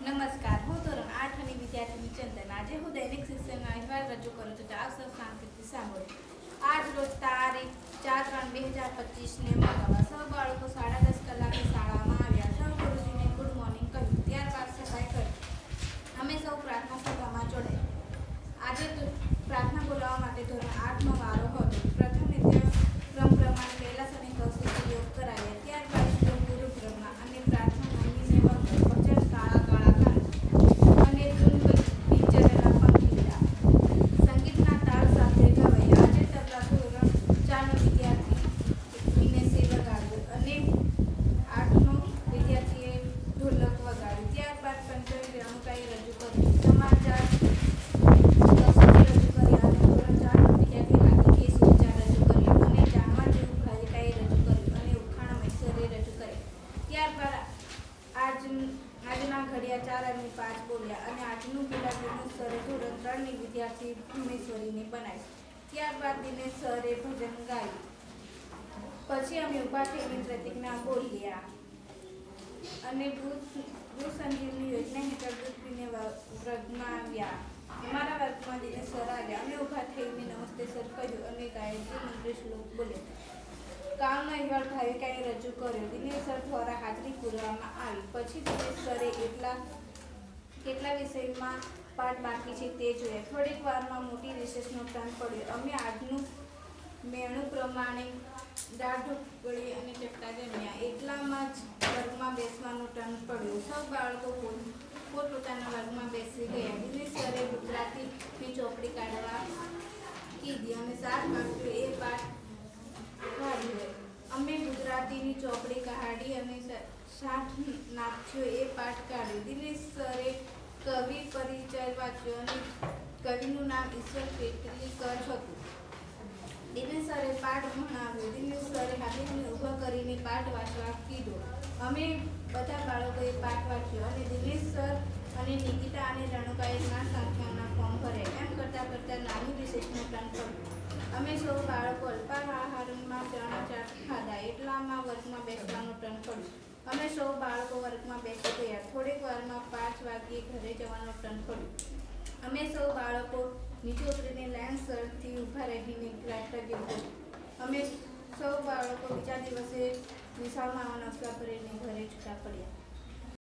નમસ્કાર, હું ધોરણ 8 ની વિદ્યાર્થીની ચંદન. આજે હું દૈનિક શિક્ષણનો અહેવાલ રજૂ કરું છું. આપ સૌ શાંતિથી સાંભળો. આજ રોજ તારીખ 4/3/2025 ને મંગળવાર. સૌ બાળકો 10:30 કલાકે શાળામાં આવ્યા. સૌ ગુરુજીને ગુડ મોર્નિંગ કહ્યું. ત્યારબાદ સફાઈ કરી. અમે સૌ પ્રાર્થના સભામાં જોડાયા. આજે પ્રાર્થના બોલાવવા માટે ધોરણ 8 નો વારો હતો. પ્રથમ નિત્યક્રમ પ્રમાણે કૈલાસ અને કૌશિકથી યોગ કરાવ્યા. ત્યારબાદ શ્લોક ગુરુ બ્રહ્મા અને પ્રાર્થના મમ્મીને ભજન કાળા કાળા અને ધૂન પિક્ચરના પંખીડા સંગીતના તાળ સાથે ગવાયા. આજે તબલા ધોરણ 4 નો વિદ્યાર્થી વિનેશે વગાડ્યું અને 8 નો વિદ્યાર્થીએ ઢોલક વગાડ્યું. ત્યારબાદ પંચમી રમકાઈ રજૂ કર્યું. સમાચાર રજૂ કર્યા અને ધોરણ 4 નો વિદ્યાર્થી હાથી સુવિચાર રજૂ કર્યું અને જાણવા જેવું ભાવિકાઈ રજૂ કર્યું અને ઉખાણા મૈસરે રજૂ કર્યા. ત્યારબાદ આજના ઘડિયા 4 અને 5 બોલ્યા અને આજનું ગુલાબીનું સરે ધોરણ 3 ની વિદ્યાર્થી ભુવનેશ્વરીને બનાવી. ત્યારબાદ દિનેશ સરે ભજન ગાયું. પછી અમે ઉભા થઈને પ્રતિજ્ઞા બોલ્યા અને ભૂ સંજીવની યોજના હેઠળ દૂધ પીને વર્ગમાં આવ્યા. અમારા વર્ગમાં દિનેશ સર આવ્યા. અમે ઉભા થઈને નમસ્તે સર કહ્યું અને ગાયત્રી મંત્ર શ્લોક બોલ્યા. કામનો અહેવાલ ભાવિકાએ રજૂ કર્યો. દિનેશ સર દ્વારા હાજરી પૂરવામાં આવી. પછી દિનેશ સરે કેટલા વિષયમાં પાઠ બાકી છે તે જોયા. થોડીક વારમાં મોટી રિસેસનો ટર્ન પડ્યો. અમે આજનું મેણું પ્રમાણે દાળ ઢોકળી અને ચટકા જમ્યા. એટલામાં જ વર્ગમાં બેસવાનું ટર્ન પડ્યું. સૌ બાળકો પોતપોતાના વર્ગમાં બેસી ગયા. દિનેશ સરે ગુજરાતીની ચોપડી કાઢવા કીધી અને 7 વાગ્યે એ પાઠ કાઢ્યો. અમે ગુજરાતીની ચોપડી કાઢી અને 60 નાખ્યો એ પાઠ કાઢ્યો. દિનેશ સરે કવિ પરિચય વાંચ્યો અને કવિનું નામ ઈશ્વર પેટલીકર હતું. દિનેશ સરે પાઠ ભણાવ્યો. દિનેશ સરે હાથીને ઊભો કરીને પાઠ વાંચવા કીધો. અમે બધા બાળકોએ પાઠ વાંચ્યો અને દિનેશ સર અને નિકિતા અને રણુકાએ ના સંખ્યાના ફોર્મ ભર્યા. એમ કરતાં કરતાં નાની રિસેસનો ટર્ન પડ્યો. અમે સૌ બાળકો અલ્પાહારમાં ચણા ચાટ ખાધા. એટલામાં વર્ગમાં બેસવાનું ટર્ન પડ્યું. અમે સૌ બાળકો વર્ગમાં બેસી ગયા. થોડીક વારમાં 5 વાગ્યે ઘરે જવાનું ટર્ન પડ્યું. અમે સૌ બાળકો નીચે ઉતરીને લાઈન સરથી ઊભા રહીને કર્તવ્ય કર્યું. અમે સૌ બાળકો બીજા દિવસે નિશાળમાં નકશા કરીને ઘરે છૂટા પડ્યા.